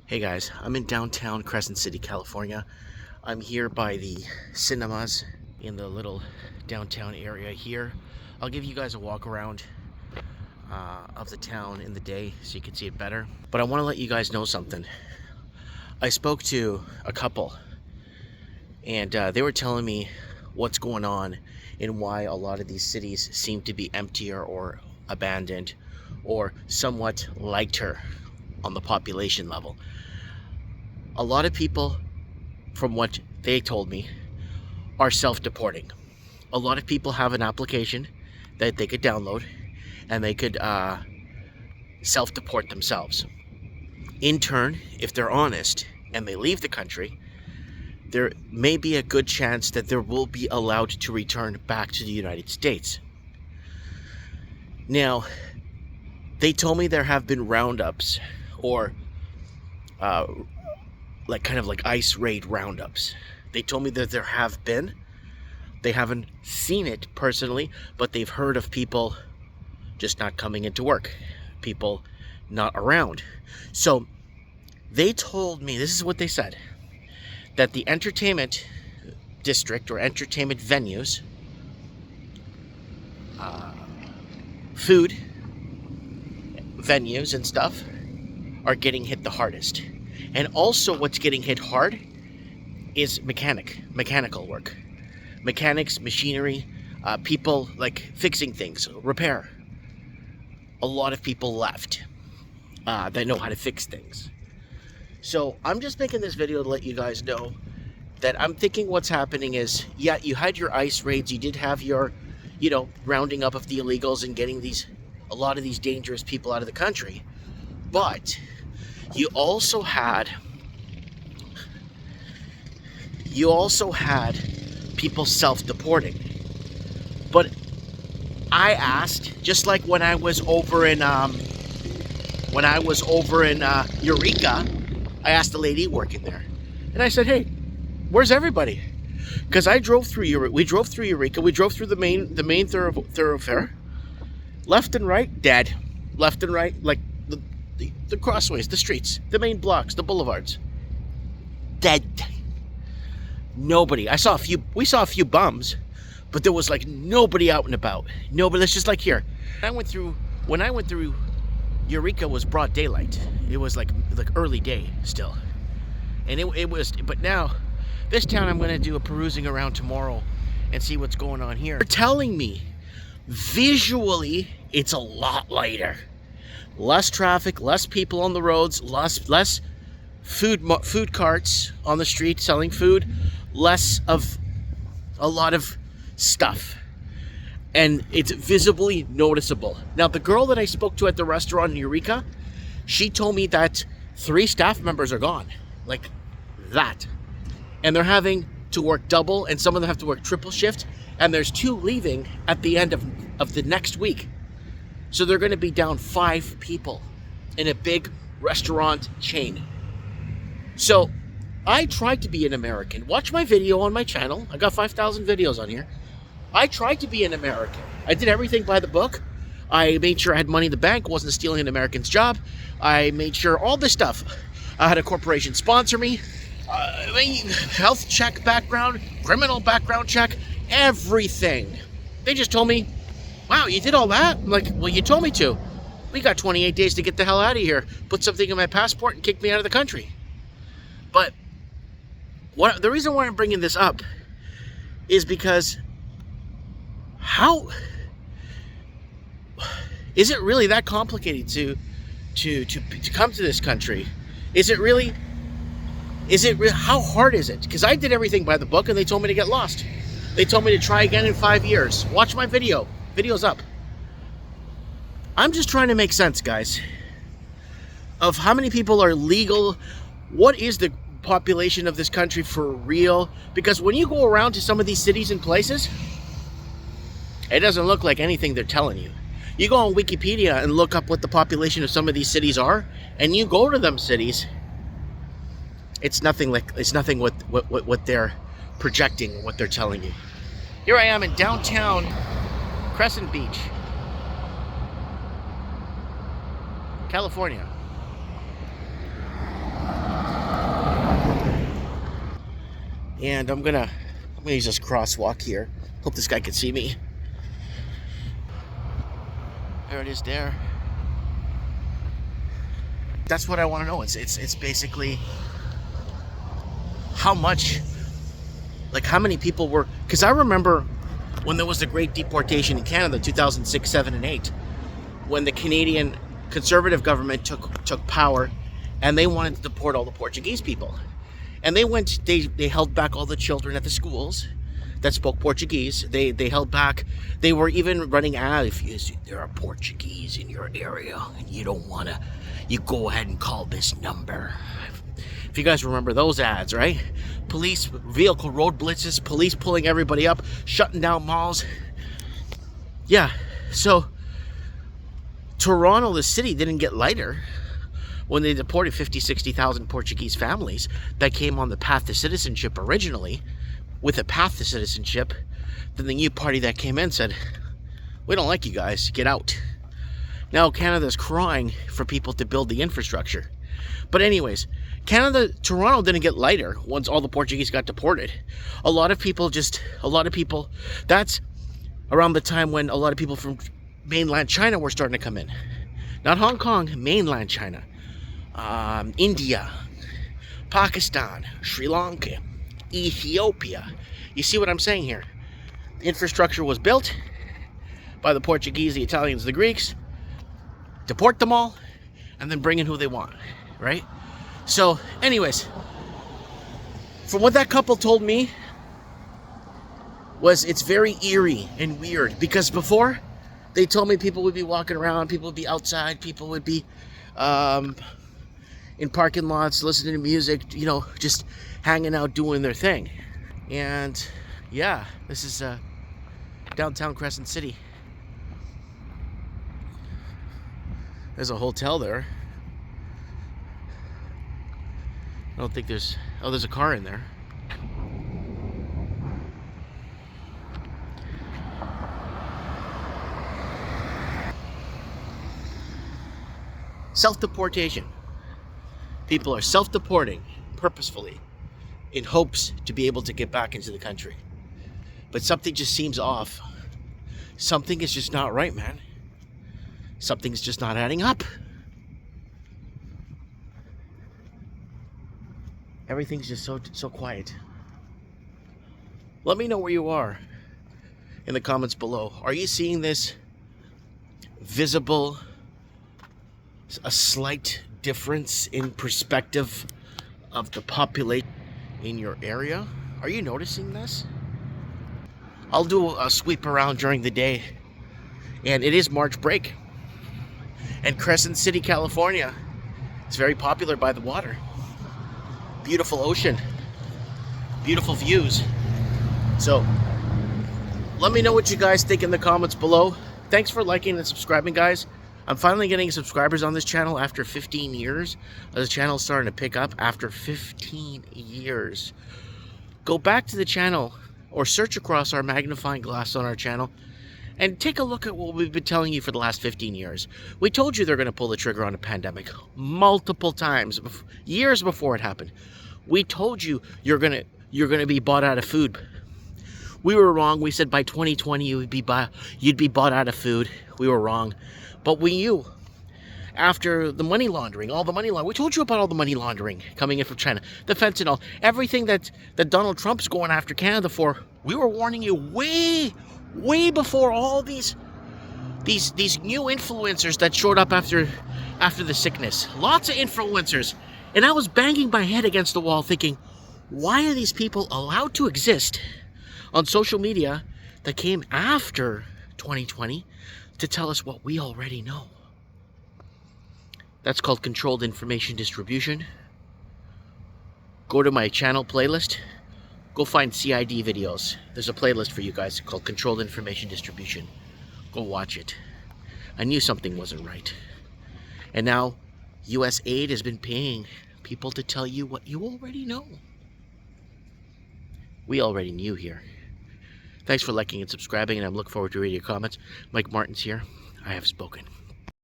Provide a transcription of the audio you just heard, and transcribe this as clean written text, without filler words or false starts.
Hey guys, I'm in downtown Crescent City, California. I'm here by the cinemas in the little downtown area here. I'll give you guys a walk around of the town in the day so you can see it better. But I want to let you guys know something. I spoke to a couple and they were telling me what's going on and why a lot of these cities seem to be emptier or abandoned or somewhat lighter on the population level. A lot of people, from what they told me, are self-deporting. A lot of people have an application that they could download and they could self-deport themselves. In turn, if they're honest and they leave the country, there may be a good chance that they will be allowed to return back to the United States. Now, they told me there have been roundups or kind of Ice raid roundups. They told me that there have been. They haven't seen it personally, but they've heard of people just not coming into work, people not around. So they told me, this is what they said, that the entertainment district or entertainment venues, food venues and stuff are getting hit the hardest. And also what's getting hit hard is mechanical work. Mechanics, machinery, people fixing things, repair. A lot of people left that know how to fix things. So I'm just making this video to let you guys know that I'm thinking what's happening is, yeah, you had your ICE raids, you did have your, rounding up of the illegals and getting a lot of these dangerous people out of the country. But you also had people self-deporting. But I asked, just like when I was over in Eureka, I asked the lady working there, and I said, "Hey, where's everybody?" Because we drove through Eureka, we drove through the main thoroughfare, left and right, dead, left and right, the crossways, the streets, the main blocks, the boulevards, dead. Nobody. We saw a few bums, but there was nobody out and about. Nobody. It's just like here. When I went through Eureka was broad daylight. It was like early day still, and it was. But now, this town, I'm going to do a perusing around tomorrow and see what's going on here. They're telling me visually it's a lot lighter. Less traffic, less people on the roads, less food carts on the street selling food, less of a lot of stuff. And it's visibly noticeable. Now, the girl that I spoke to at the restaurant in Eureka, she told me that 3 staff members are gone. Like that. And they're having to work double, and some of them have to work triple shift, and there's 2 leaving at the end of the next week. So they're going to be down 5 people in a big restaurant chain. So I tried to be an American. Watch my video on my channel. I got 5,000 videos on here. I tried to be an American. I did everything by the book. I made sure I had money in the bank, wasn't stealing an American's job. I made sure all this stuff. I had a corporation sponsor me. Health check background, criminal background check, everything. They just told me, "Wow, you did all that?" I'm like, "Well, you told me to. We got 28 days to get the hell out of here. Put something in my passport and kick me out of the country." But the reason why I'm bringing this up is because how is it really that complicated to come to this country? How hard is it? Because I did everything by the book and they told me to get lost. They told me to try again in 5 years. Watch my video. Video's up. I'm just trying to make sense, guys, of how many people are legal. What is the population of this country for real? Because when you go around to some of these cities and places, it doesn't look like anything they're telling you. You go on Wikipedia and look up what the population of some of these cities are, and you go to them cities, it's nothing what they're projecting, what they're telling you. Here I am in downtown Crescent Beach, California. And I'm gonna use this crosswalk here. Hope this guy can see me. There it is there. That's what I want to know. It's basically how much, like how many people were, because I remember when there was the Great Deportation in Canada, 2006, 7, and 8, when the Canadian Conservative government took power, and they wanted to deport all the Portuguese people. And they held back all the children at the schools that spoke Portuguese. They held back, they were even running ads, if there are Portuguese in your area and you don't want to, you go ahead and call this number. If you guys remember those ads, right? Police vehicle road blitzes, police pulling everybody up, shutting down malls. Yeah, so Toronto, the city, didn't get lighter when they deported 50, 60,000 Portuguese families that came on the path to citizenship originally. With a path to citizenship, then the new party that came in said, we don't like you guys, get out. Now Canada's crying for people to build the infrastructure. But anyways, Toronto didn't get lighter once all the Portuguese got deported. A lot of people, that's around the time when a lot of people from mainland China were starting to come in. Not Hong Kong, mainland China. India, Pakistan, Sri Lanka, Ethiopia. You see what I'm saying here? The infrastructure was built by the Portuguese, the Italians, the Greeks. Deport them all, and then bring in who they want, right? So, anyways, from what that couple told me, it's very eerie and weird, because before they told me people would be walking around, people would be outside, people would be in parking lots listening to music, just hanging out doing their thing. And yeah, this is downtown Crescent City. There's a hotel there. I don't think there's a car in there. Self-deportation. People are self-deporting purposefully in hopes to be able to get back into the country. But something just seems off. Something is just not right, man. Something's just not adding up. Everything's just so quiet. Let me know where you are in the comments below. Are you seeing this visible, a slight difference in perspective of the population in your area? Are you noticing this? I'll do a sweep around during the day, and it is March break, and Crescent City, California is very popular by the water. Beautiful ocean, beautiful views. So let me know what you guys think in the comments below. Thanks for liking and subscribing, guys. I'm finally getting subscribers on this channel after 15 years. The channel's starting to pick up after 15 years. Go back to the channel or search across our magnifying glass on our channel and take a look at what we've been telling you for the last 15 years. We told you they're going to pull the trigger on a pandemic multiple times, years before it happened. We told you you're going to be bought out of food. We were wrong. We said by 2020 you'd be bought out of food. We were wrong. But we knew after the money laundering, we told you about all the money laundering coming in from China, the fentanyl, everything that Donald Trump's going after Canada for. We were warning you way before all these new influencers that showed up after the sickness. Lots of influencers. And I was banging my head against the wall thinking, why are these people allowed to exist on social media that came after 2020 to tell us what we already know? That's called controlled information distribution. Go to my channel playlist. Go find CID videos. There's a playlist for you guys called controlled information distribution. Go watch it. I knew something wasn't right. And now US aid has been paying people to tell you what you already know. We already knew here. Thanks for liking and subscribing, and I'm looking forward to reading your comments. Mike Martin's here. I have spoken.